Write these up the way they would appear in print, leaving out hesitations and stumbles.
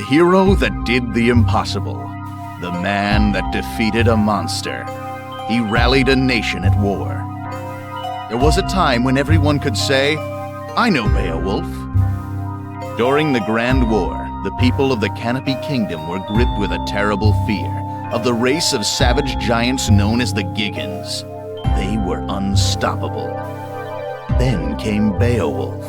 hero that did the impossible. The man that defeated a monster. He rallied a nation at war. There was a time when everyone could say, "I know Beowulf." During the Grand War, the people of the Canopy Kingdom were gripped with a terrible fear of the race of savage giants known as the Giggans. They were unstoppable. Then came Beowulf.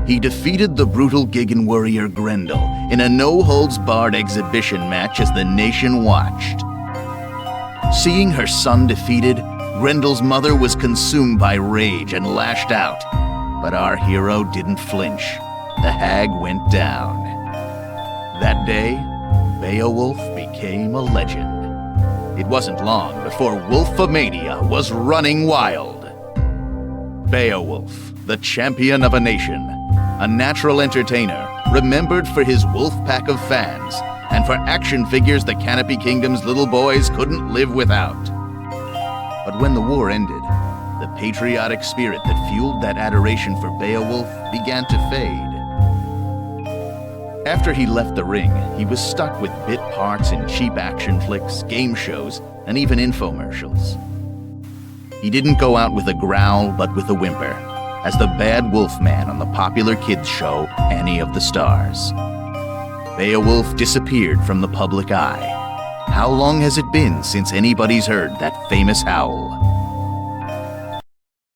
He defeated the brutal Giggan warrior Grendel in a no-holds-barred exhibition match as the nation watched. Seeing her son defeated, Grendel's mother was consumed by rage and lashed out. But our hero didn't flinch. The hag went down. That day, Beowulf became a legend. It wasn't long before Wolfomania was running wild. Beowulf, the champion of a nation, a natural entertainer, remembered for his wolf pack of fans, and for action figures the Canopy Kingdom's little boys couldn't live without. But when the war ended, the patriotic spirit that fueled that adoration for Beowulf began to fade. After he left the ring, he was stuck with bit parts in cheap action flicks, game shows, and even infomercials. He didn't go out with a growl, but with a whimper, as the bad wolf man on the popular kids show Annie of the Stars. Beowulf disappeared from the public eye. How long has it been since anybody's heard that famous howl?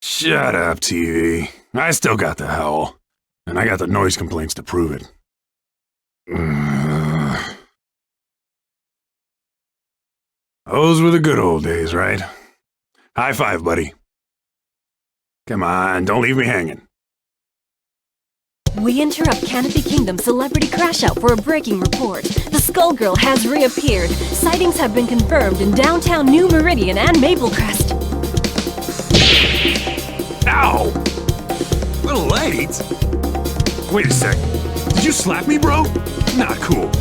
Shut up, TV. I still got the howl. And I got the noise complaints to prove it. Those were the good old days, right? High five, buddy. Come on, don't leave me hanging. We interrupt Canopy Kingdom Celebrity Crash Out for a breaking report. The Skullgirl has reappeared. Sightings have been confirmed in downtown New Meridian and Maplecrest. Ow! Little late? Wait a sec. Did you slap me, bro? Not cool.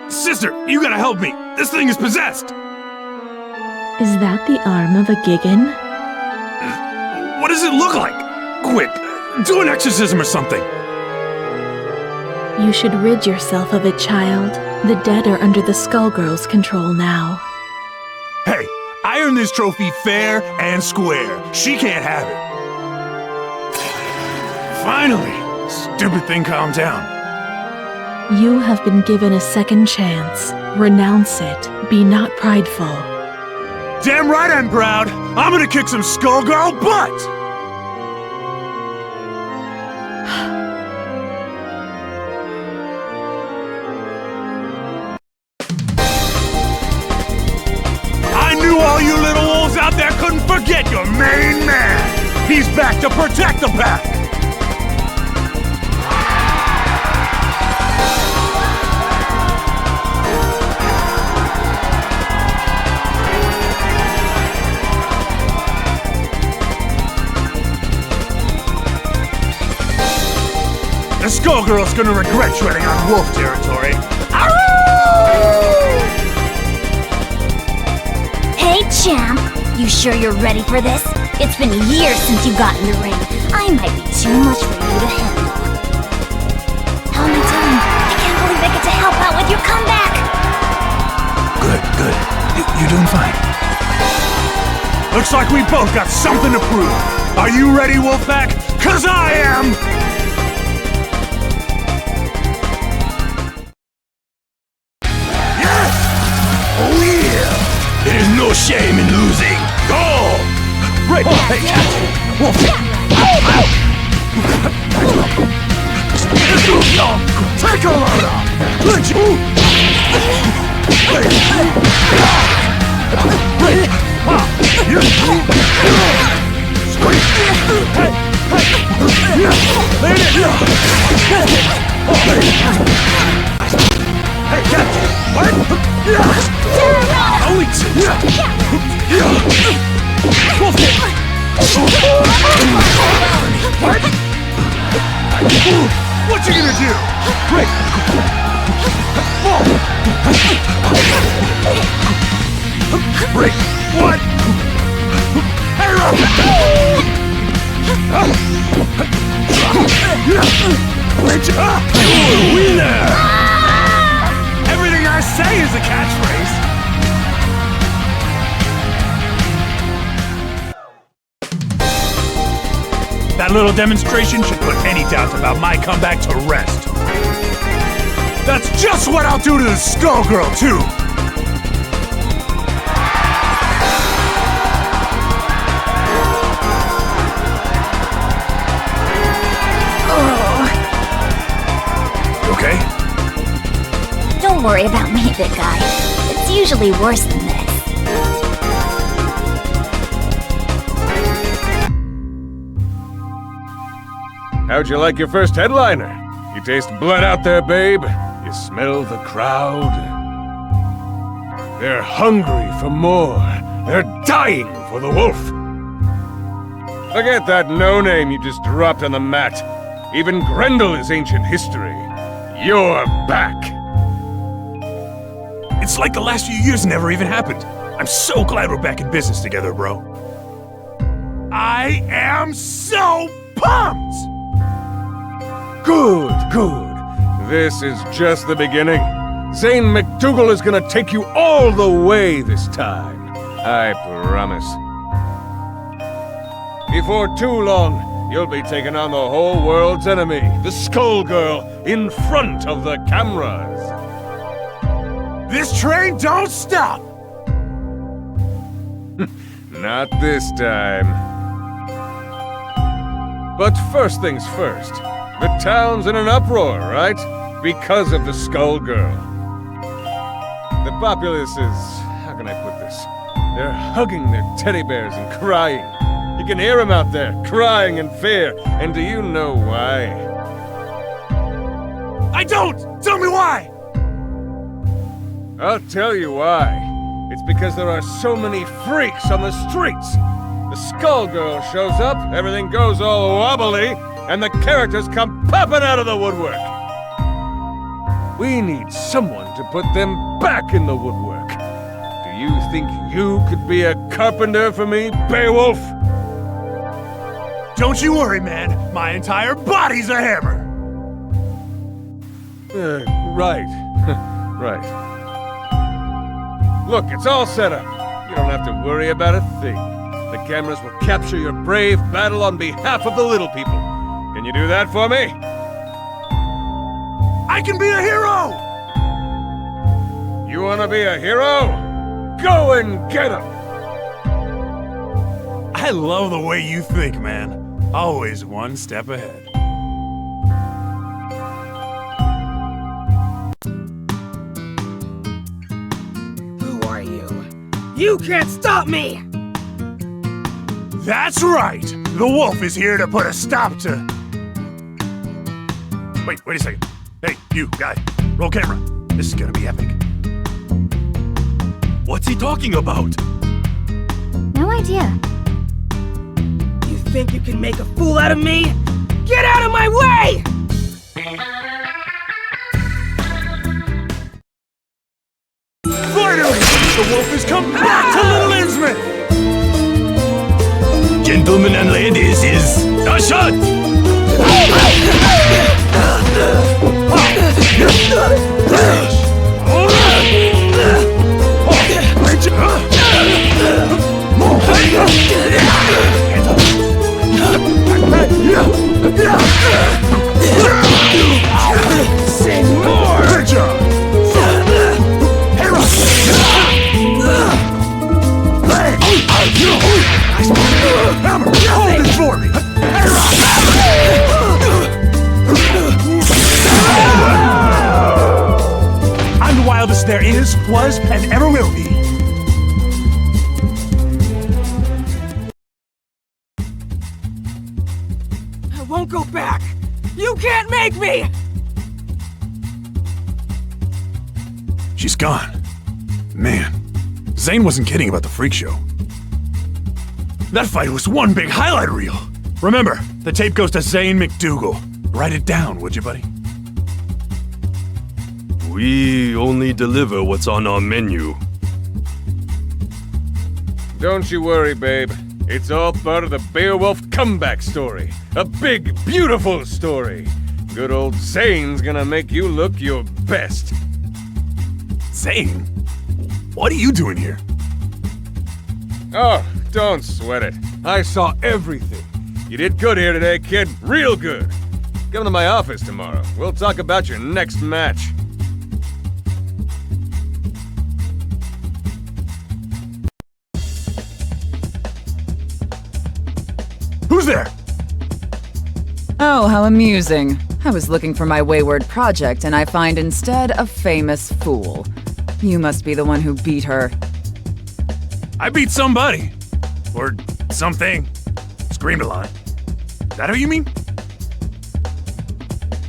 Sister, you gotta help me. This thing is possessed. Is that the arm of a Giggan? What does it look like? Quick, do an exorcism or something. You should rid yourself of it, child. The dead are under the Skullgirls' control now. Hey, I earned this trophy fair and square. She can't have it. Finally, stupid thing calmed down. You have been given a second chance. Renounce it. Be not prideful. Damn right I'm proud. I'm gonna kick some Skullgirl butt! I knew all you little wolves out there couldn't forget your main man. He's back to protect the pack. The Skullgirl's gonna regret treading on wolf territory. Hey, champ! You sure you're ready for this? It's been years since you got in the ring. I might be too much for you to handle. How am I doing? I can't believe I get to help out with your comeback! Good. You're doing fine. Looks like we both got something to prove. Are you ready, Wolfpack? 'Cause I am! There's no shame in losing. Go! Right, hey, catch! Wolf! Take her out! Let you! Hey, catch! What? Only two! What? What you gonna do? Break! Break! What? Hey, Winner! Everything I say is a catchphrase. That little demonstration should put any doubt about my comeback to rest. That's just what I'll do to the Skullgirl, too! Okay? Don't worry about me, big guy. It's usually worse than this. How'd you like your first headliner? You taste blood out there, babe? You smell the crowd? They're hungry for more. They're dying for the wolf. Forget that no-name you just dropped on the mat. Even Grendel is ancient history. You're back! It's like the last few years never even happened. I'm so glad we're back in business together, bro. I am so pumped! Good, good. This is just the beginning. Zane McDougal is gonna take you all the way this time. I promise. Before too long, you'll be taking on the whole world's enemy, the Skullgirl, in front of the cameras. This train don't stop! Not this time. But first things first. The town's in an uproar, right? Because of the Skullgirl. The populace is... how can I put this? They're hugging their teddy bears and crying. You can hear them out there, crying in fear. And do you know why? I don't! Tell me why! I'll tell you why. It's because there are so many freaks on the streets. The Skullgirl shows up, everything goes all wobbly, and the characters come popping out of the woodwork. We need someone to put them back in the woodwork. Do you think you could be a carpenter for me, Beowulf? Don't you worry, man. My entire body's a hammer! Right. Right. Look, it's all set up. You don't have to worry about a thing. The cameras will capture your brave battle on behalf of the little people. Can you do that for me? I can be a hero! You wanna be a hero? Go and get him! I love the way you think, man. Always one step ahead. Who are you? You can't stop me! That's right! The wolf is here to put a stop to... Wait a second. Hey, you, guy. Roll camera. This is gonna be epic. What's he talking about? No idea. You think you can make a fool out of me? Get out of my way! Finally! The wolf has come back to Little Innsmouth! Gentlemen and ladies, is a shot! Say more! Good job! Hammer, hold it for me! I'm the wildest there is, was, and ever will be. I won't go back! You can't make me! She's gone. Man, Zane wasn't kidding about the freak show. That fight was one big highlight reel. Remember, the tape goes to Zane McDougal. Write it down, would you, buddy? We only deliver what's on our menu. Don't you worry, babe. It's all part of the Beowulf comeback story. A big, beautiful story. Good old Zane's gonna make you look your best. Zane? What are you doing here? Oh, don't sweat it. I saw everything. You did good here today, kid. Real good. Come to my office tomorrow. We'll talk about your next match. Who's there? Oh, how amusing. I was looking for my wayward project, and I find instead a famous fool. You must be the one who beat her. I beat somebody. Or something. Screamed a lot. That who you mean?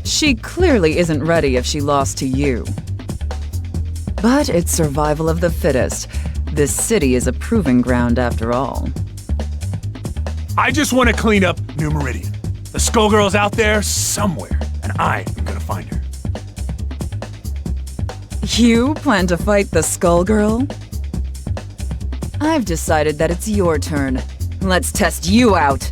She clearly isn't ready if she lost to you. But it's survival of the fittest. This city is a proving ground after all. I just want to clean up New Meridian. The Skullgirl's out there somewhere, and I am gonna find her. You plan to fight the Skullgirl? I've decided that it's your turn. Let's test you out.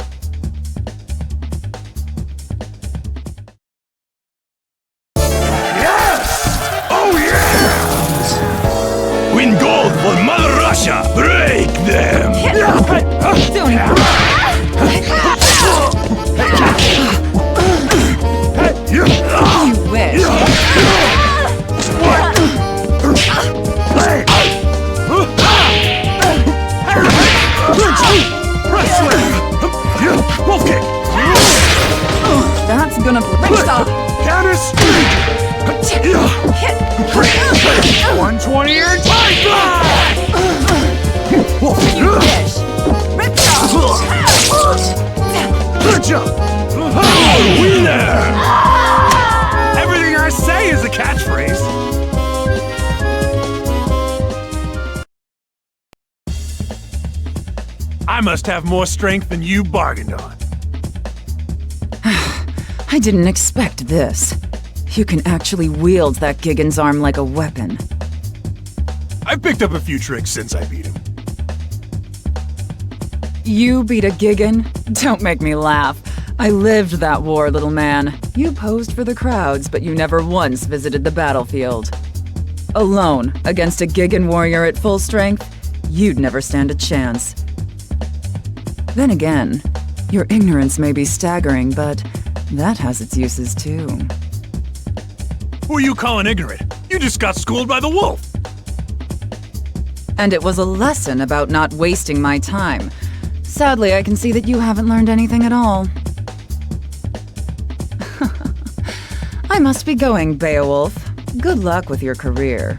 Win gold for Mother Russia! Break them! You wish. Wolf kick! That's gonna break stop. Counter streak! 120 and Wolf kick! You wish. Rip Good job! Winner! Everything I say is a catchphrase. I must have more strength than you bargained on. I didn't expect this. You can actually wield that Gigan's arm like a weapon. I've picked up a few tricks since I beat him. You beat a Gigan? Don't make me laugh. I lived that war, little man. You posed for the crowds, but you never once visited the battlefield. Alone, against a Gigan warrior at full strength, you'd never stand a chance. Then again, your ignorance may be staggering, but that has its uses too. Who are you calling ignorant? You just got schooled by the wolf. And it was a lesson about not wasting my time. Sadly, I can see that you haven't learned anything at all. I must be going, Beowulf. Good luck with your career.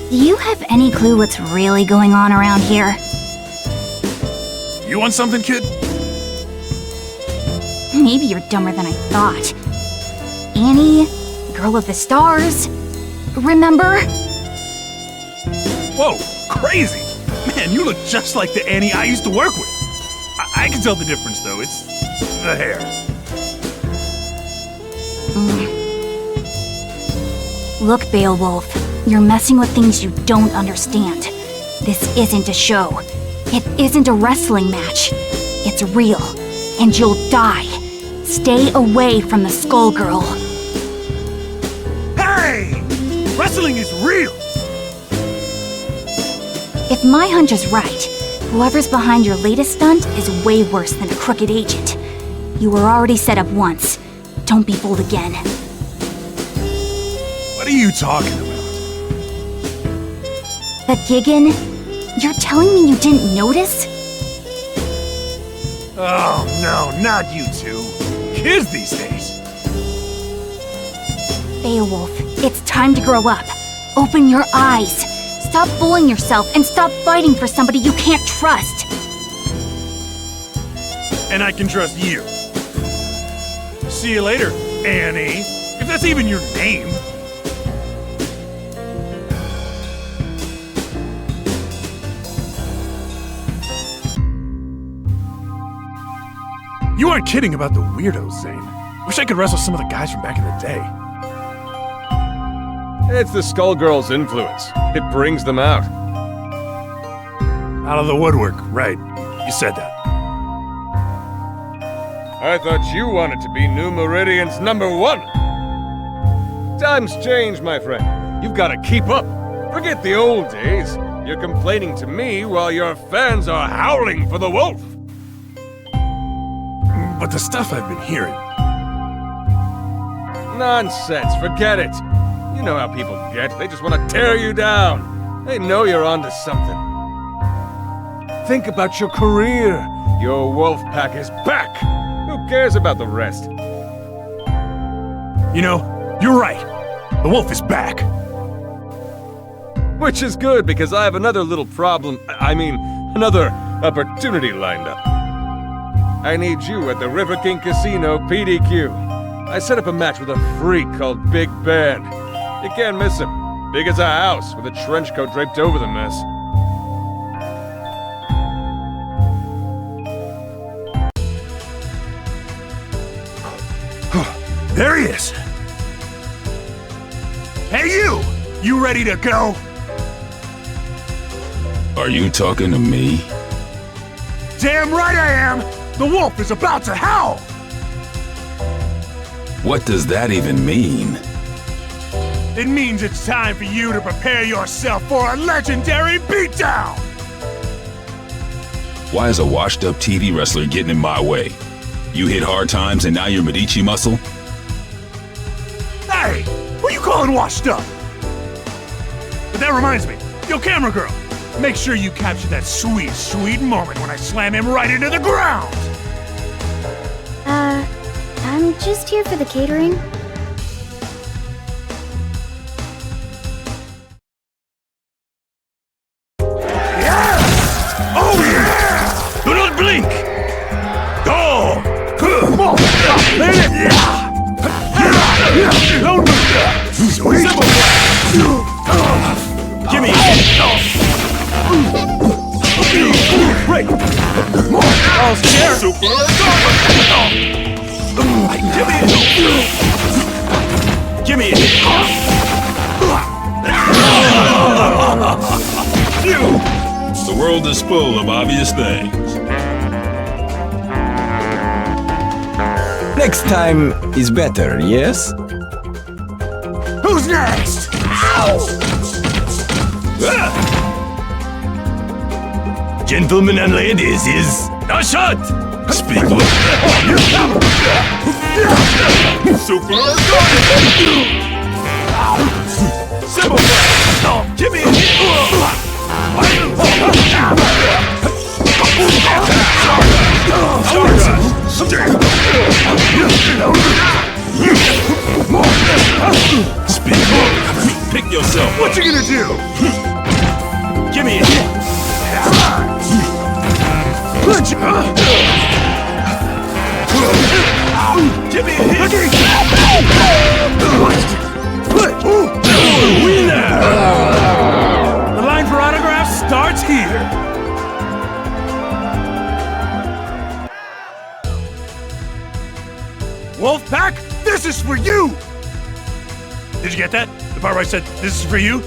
Do you have any clue what's really going on around here? You want something, kid? Maybe you're dumber than I thought. Annie, Girl of the Stars, remember? Whoa, crazy! Man, you look just like the Annie I used to work with. I can tell the difference, though. It's the hair. Look, Beowulf, you're messing with things you don't understand. This isn't a show. It isn't a wrestling match. It's real, and you'll die. Stay away from the Skullgirl. Hey! Wrestling is real! If my hunch is right, whoever's behind your latest stunt is way worse than a crooked agent. You were already set up once. Don't be fooled again. What are you talking about? The Gigan? You're telling me you didn't notice? Oh, no, not you two. Kids these days. Beowulf, it's time to grow up. Open your eyes. Stop fooling yourself and stop fighting for somebody you can't trust. And I can trust you. See you later, Annie. If that's even your name. You aren't kidding about the weirdos, Zane. Wish I could wrestle some of the guys from back in the day. It's the Skullgirls' influence. It brings them out. Out of the woodwork, right. You said that. I thought you wanted to be New Meridian's #1. Times change, my friend. You've got to keep up. Forget the old days. You're complaining to me while your fans are howling for the wolf. But the stuff I've been hearing... Nonsense, forget it. You know how people get. They just want to tear you down. They know you're onto something. Think about your career. Your wolf pack is back. Who cares about the rest? You know, you're right. The wolf is back. Which is good, because I have another little problem. Another opportunity lined up. I need you at the River King Casino PDQ. I set up a match with a freak called Big Ben. You can't miss him. Big as a house, with a trench coat draped over the mess. There he is! Hey you! You ready to go? Are you talking to me? Damn right I am! The wolf is about to howl! What does that even mean? It means it's time for you to prepare yourself for a legendary beatdown! Why is a washed-up TV wrestler getting in my way? You hit hard times and now you're Medici muscle? Hey! Who you calling washed up? But that reminds me, yo camera girl, make sure you capture that sweet, sweet moment when I slam him right into the ground! I'm just here for the catering. Yeah! Oh yeah! Do not blink! Go! Come on! Hit it! Don't move! Sweet! Give me a Right! All's here! super! Give me a hit! The world is full of obvious things. Next time is better, yes? Who's next? Gentlemen and ladies, is a shot! Speak up! Super! Simple! Give me a hit! Speak up! Pick yourself! What you gonna do? Give me a hit! Give me a hit! Winner! The line for autographs starts here. Wolfpack, this is for you! Did you get that? The part where I said, this is for you?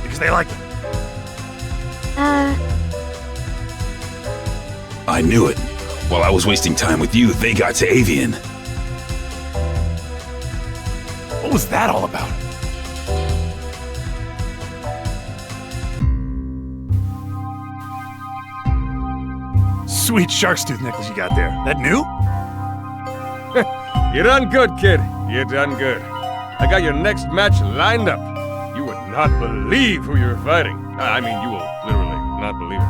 Because they like it. I knew it. While I was wasting time with you, they got to Avian. What was that all about? Sweet shark's tooth necklace you got there. That new? You done good, kid. You done good. I got your next match lined up. You would not believe who you're fighting. I mean, you will literally not believe it.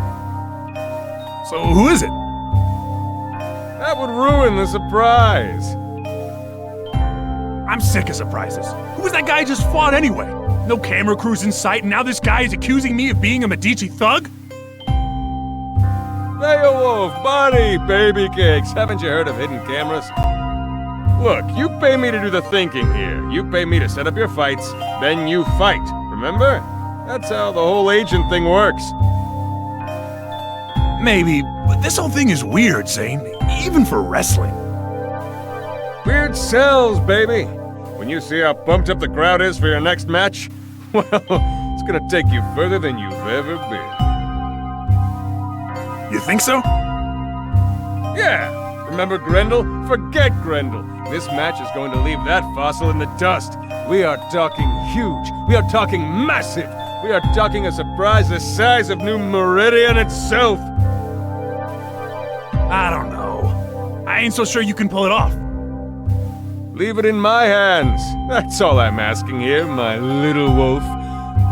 So who is it? That would ruin the surprise. I'm sick of surprises. Who was that guy who just fought anyway? No camera crews in sight, and now this guy is accusing me of being a Medici thug? Beowulf, buddy, baby cakes. Haven't you heard of hidden cameras? Look, you pay me to do the thinking here. You pay me to set up your fights, then you fight. Remember? That's how the whole agent thing works. Maybe, but this whole thing is weird, Zane. Even for wrestling. Weird sells, baby. When you see how pumped up the crowd is for your next match, Well, it's gonna take you further than you've ever been. You think so? Yeah! Remember Grendel? Forget Grendel! This match is going to leave that fossil in the dust. We are talking huge. We are talking massive. We are talking a surprise the size of New Meridian itself. I don't know. I ain't so sure you can pull it off. Leave it in my hands. That's all I'm asking here, my little wolf.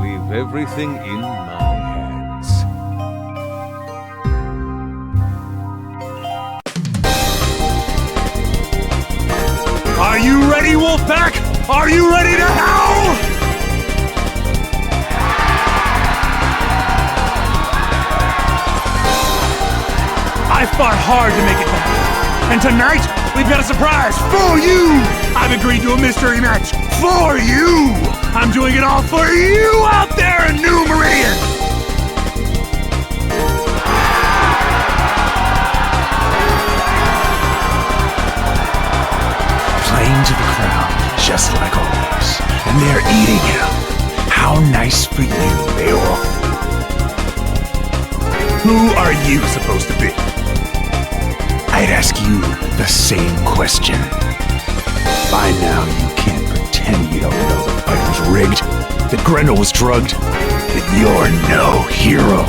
Leave everything in my hands. Are you ready, Wolfpack? Are you ready to howl? I fought hard to make it back. And tonight, we've got a surprise for you! I've agreed to a mystery match for you! I'm doing it all for you out there in New Meridian! Playing to the crowd, just like always. And they're eating him. How nice for you, Beowulf. Who are you supposed to be? I'd ask you the same question. By now, you can't pretend you don't know the fight was rigged, that Grendel was drugged, that you're no hero.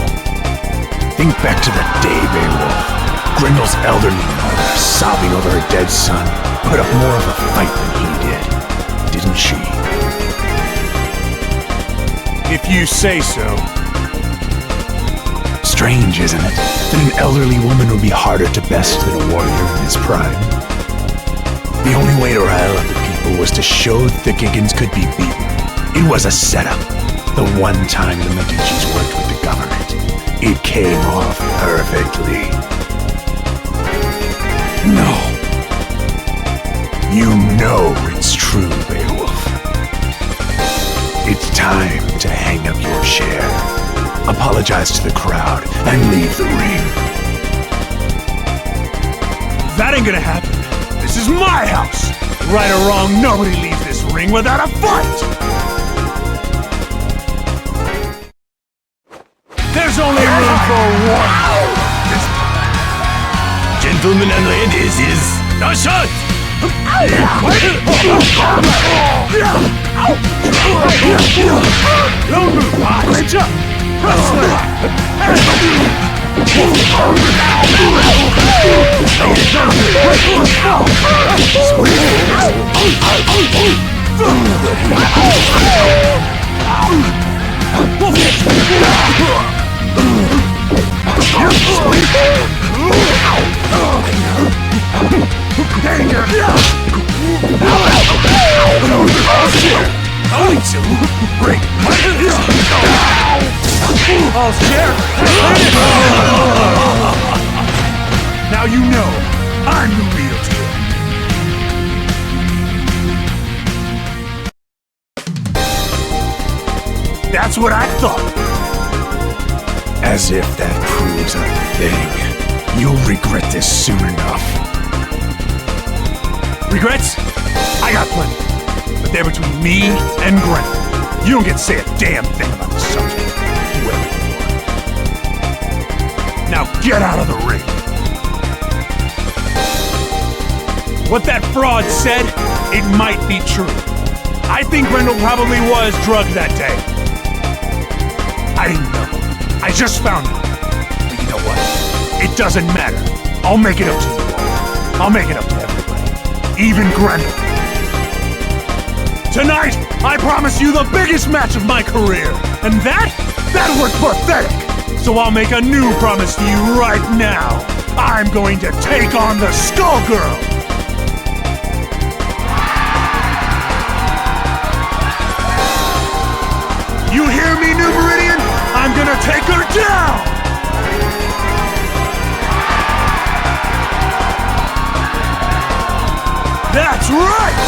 Think back to that day, Beowulf. Grendel's elderly mother, sobbing over her dead son, put up more of a fight than he did, didn't she? If you say so. Strange, isn't it, that an elderly woman would be harder to best than a warrior in his prime? The only way to rile up the people was to show that the Giggins could be beaten. It was a setup. The one time the Medicis worked with the government. It came off perfectly. No. You know it's true, Beowulf. It's time to hang up your chair. Apologize to the crowd, and leave the ring. That ain't gonna happen. This is my house! Right or wrong, nobody leaves this ring without a fight! There's only room for one! Gentlemen and ladies, is the shot! Don't move, reach up! Only two? Great! I'll share! Now you know, I'm the real deal. That's what I thought. As if that proves a thing. You'll regret this soon enough. Regrets? I got plenty. But they're between me and Grendel. You don't get to say a damn thing about the subject. Whoever you are. Now get out of the ring. What that fraud said, it might be true. I think Grendel probably was drugged that day. I didn't know. I just found out. But you know what? It doesn't matter. I'll make it up to you all. I'll make it up to everybody. Even Grendel. Tonight, I promise you the biggest match of my career. And that was pathetic. So I'll make a new promise to you right now. I'm going to take on the Skullgirls. You hear me, New Meridian? I'm gonna take her down! That's right!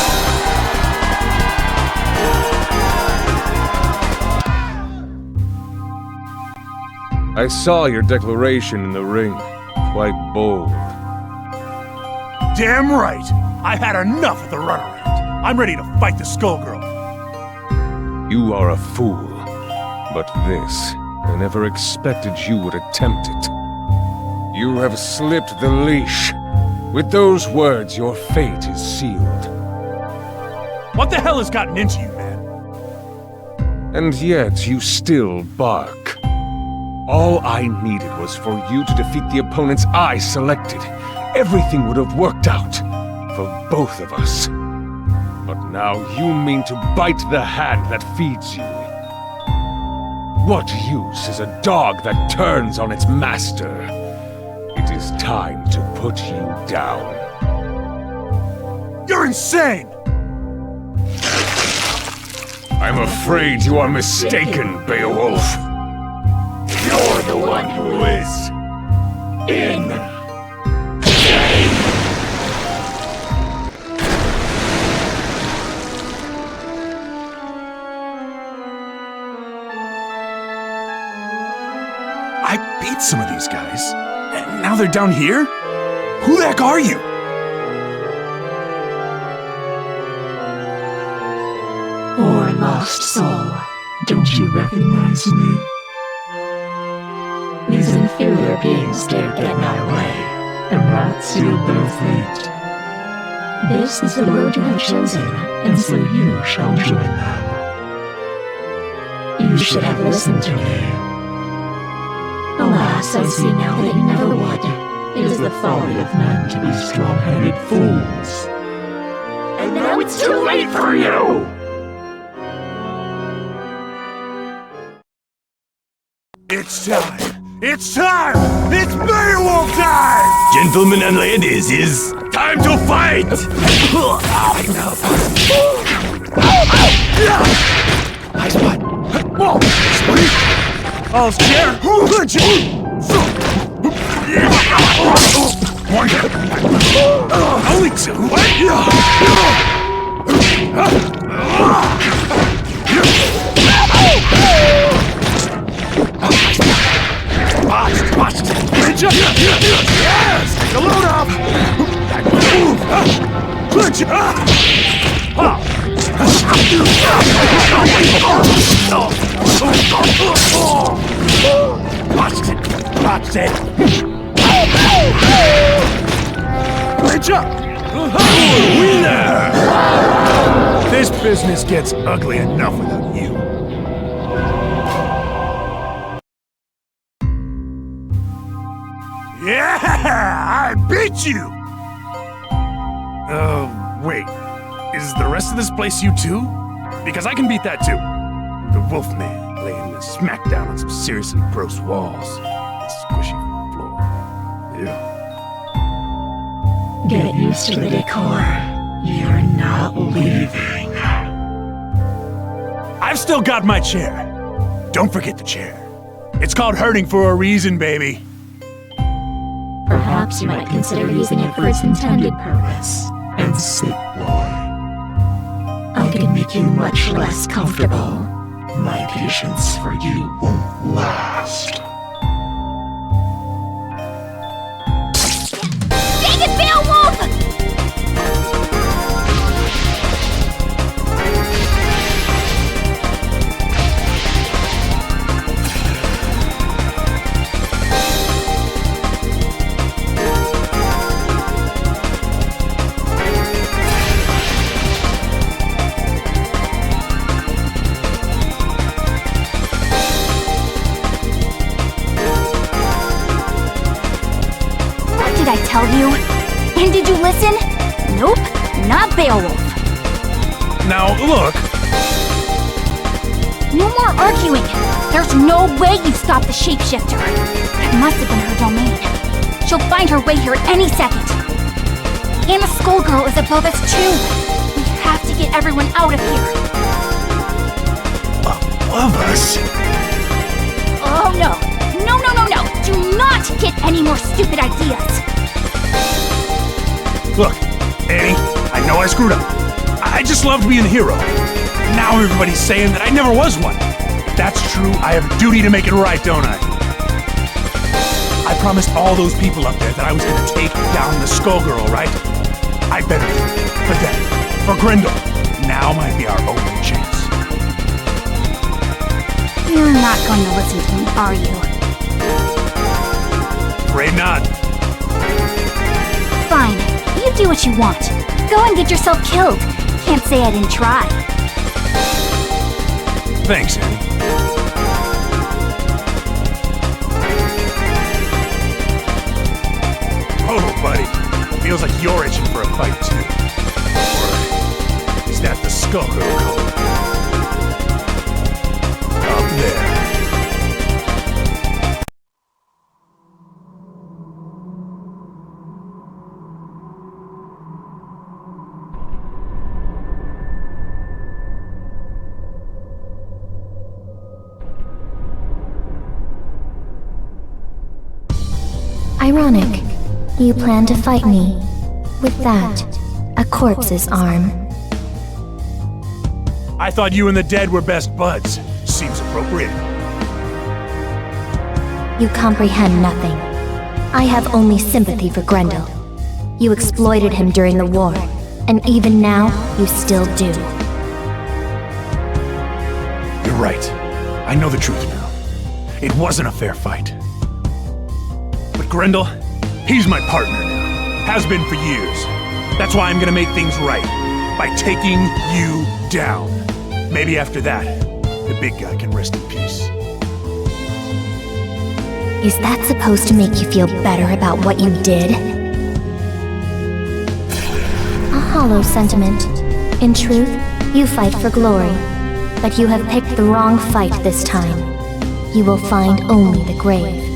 I saw your declaration in the ring. Quite bold. Damn right! I've had enough of the runaround. I'm ready to fight the Skullgirl. You are a fool. But this, I never expected you would attempt it. You have slipped the leash. With those words, your fate is sealed. What the hell has gotten into you, man? And yet, you still bark. All I needed was for you to defeat the opponents I selected. Everything would have worked out for both of us. But now you mean to bite the hand that feeds you. What use is a dog that turns on its master? It is time to put you down. You're insane! I'm afraid you are mistaken, Beowulf. You're the one who is in. I beat some of these guys, and now they're down here? Who the heck are you? Poor lost soul, don't you recognize me? These inferior beings dared get in our way, and that sealed their fate. This is the road you have chosen, and so you shall join them. You should have listened to me. Alas, I see now that you never would. It is the folly of men to be strong-headed fools. And now it's too late for you! It's time! It's time! It's Beowulf time! Gentlemen and ladies, is time to fight! Nice one! Whoa! All's chair! One hit! Only two! Watch! Bridge up! Yes! The load up! Bridge up! Watch it! Bridge up! Winner! This business gets ugly enough without you. Yeah! I beat you! Wait. Is the rest of this place you too? Because I can beat that too. The Wolfman laying the smackdown on some seriously gross walls. Squishy floor. Ew. Get used to the decor. You're not leaving. I've still got my chair. Don't forget the chair. It's called hurting for a reason, baby. Perhaps you might consider using it for its intended purpose. And sit, boy. I can make you much less comfortable. My patience for you won't last. Dang it, Beowulf! Did I tell you? And did you listen? Nope, not Beowulf. Now, look. No more arguing. There's no way you stopped the shapeshifter. That must have been her domain. She'll find her way here any second. And the Skullgirl is above us too. We have to get everyone out of here. Above us? Oh no. No. Do not get any more stupid ideas. Look, Annie, I know I screwed up. I just loved being a hero. Now everybody's saying that I never was one. If that's true, I have a duty to make it right, don't I? I promised all those people up there that I was gonna take down the Skullgirl, right? I better do it. For them. For Grendel. Now might be our only chance. You're not going to listen to me, are you? Afraid not. Fine. You do what you want. Go and get yourself killed. Can't say I didn't try. Thanks, Annie. Oh, buddy. Feels like you're itching for a fight, too. Or is that the Skullgirl color? Up there. Ironic. You plan to fight me. With that, a corpse's arm. I thought you and the dead were best buds. Seems appropriate. You comprehend nothing. I have only sympathy for Grendel. You exploited him during the war, and even now, you still do. You're right. I know the truth now. It wasn't a fair fight. But Grendel, he's my partner now. Has been for years. That's why I'm gonna make things right. By taking you down. Maybe after that, the big guy can rest in peace. Is that supposed to make you feel better about what you did? A hollow sentiment. In truth, you fight for glory. But you have picked the wrong fight this time. You will find only the grave.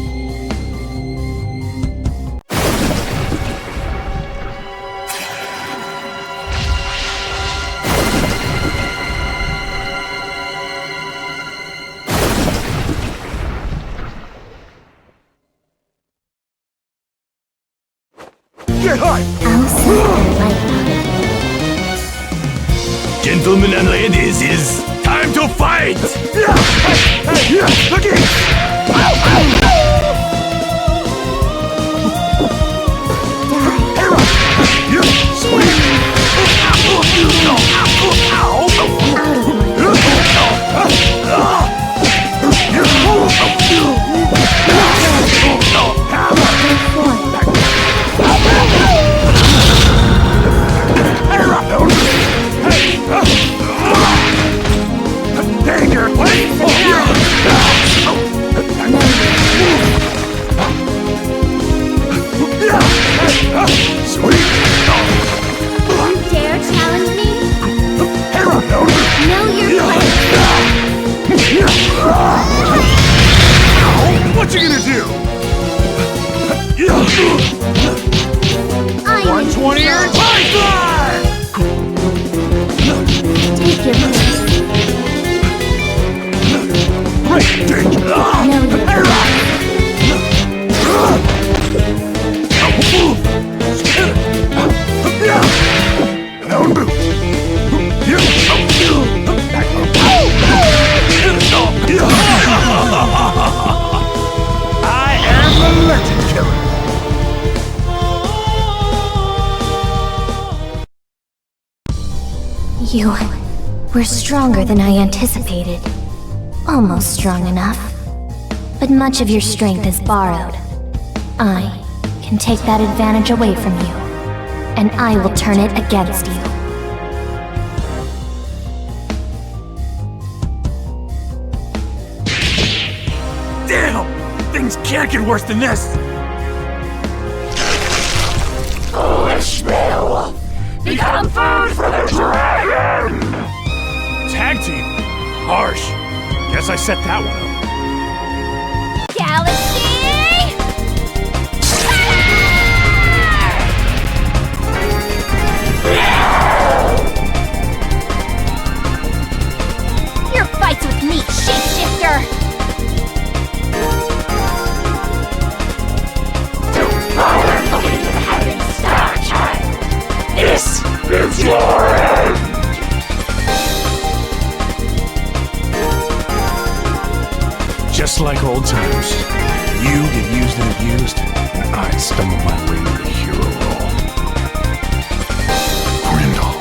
Get hard! I'll see the light out of you. Gentlemen and ladies, it's time to fight! Danger! Sweet! You dare challenge me? Know your place. What you gonna do? I'm 120 or Python! Take your place. Great danger! Know your place. I am the legend killer! You were stronger than I anticipated. Almost strong enough. But much of your strength is borrowed. I can take that advantage away from you, and I will turn it against you. Damn! Things can't get worse than this! Foolish Beowulf! Become food for the dragon! Tag team? Harsh. Guess I set that one up. Galaxy! Your fights with me, shapeshifter! Looking to the heavens, Star Child! This is your end! Just like old times. You get used and abused, and I stumble my way to the hero role. Grendel.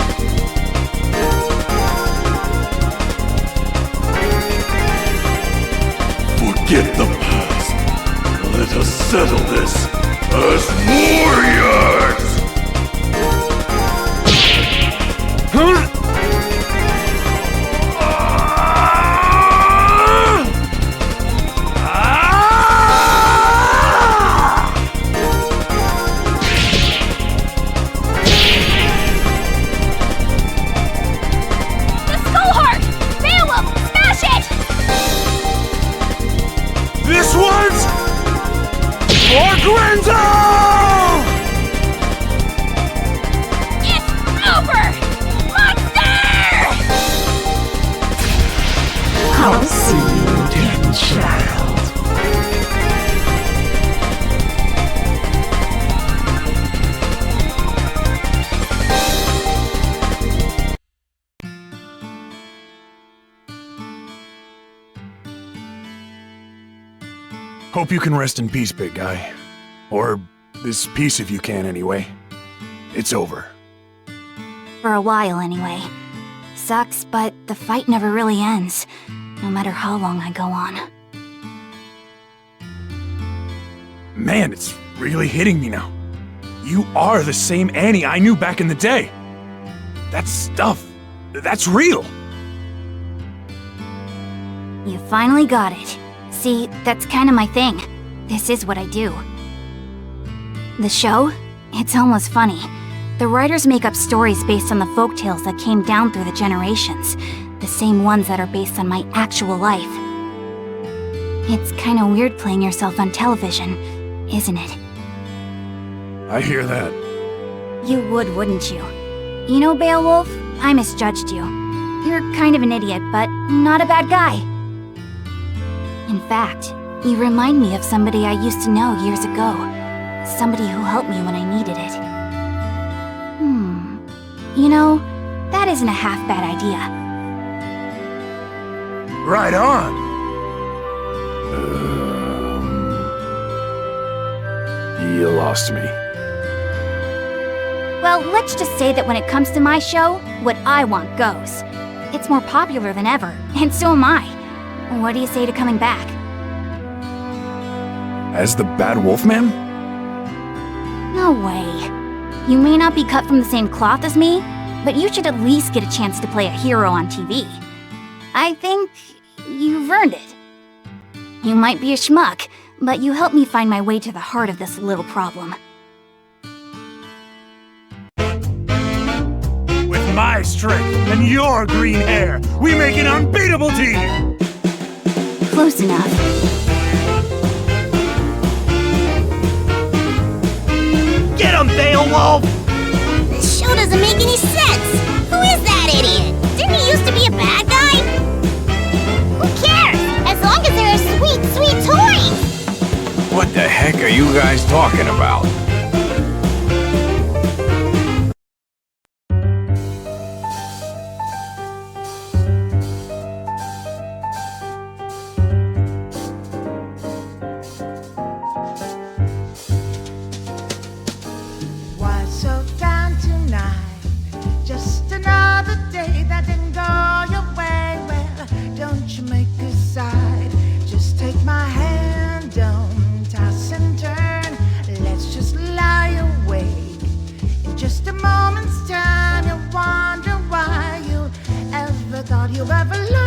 Hope you can rest in peace, big guy. Or this piece of you can, anyway. It's over. For a while, anyway. Sucks, but the fight never really ends, no matter how long I go on. Man, it's really hitting me now. You are the same Annie I knew back in the day. That stuff, that's real. You finally got it. See, that's kind of my thing. This is what I do. The show? It's almost funny. The writers make up stories based on the folktales that came down through the generations. The same ones that are based on my actual life. It's kind of weird playing yourself on television, isn't it? I hear that. You would, wouldn't you? You know, Beowulf, I misjudged you. You're kind of an idiot, but not a bad guy. In fact, you remind me of somebody I used to know years ago. Somebody who helped me when I needed it. You know, that isn't a half-bad idea. Right on. You lost me. Well, let's just say that when it comes to my show, what I want goes. It's more popular than ever, and so am I. What do you say to coming back? As the Bad Wolf Man? No way. You may not be cut from the same cloth as me, but you should at least get a chance to play a hero on TV. I think you've earned it. You might be a schmuck, but you helped me find my way to the heart of this little problem. With my strength and your green hair, we make an unbeatable team! Close enough. Get him, Beowulf! This show doesn't make any sense! Who is that idiot? Didn't he used to be a bad guy? Who cares? As long as there are sweet, sweet toys! What the heck are you guys talking about? Why so down tonight? Just another day that didn't go your way. Well, don't you make a side. Just take my hand, don't toss and turn. Let's just lie awake. In just a moment's time, you'll wonder why you ever thought you ever loved.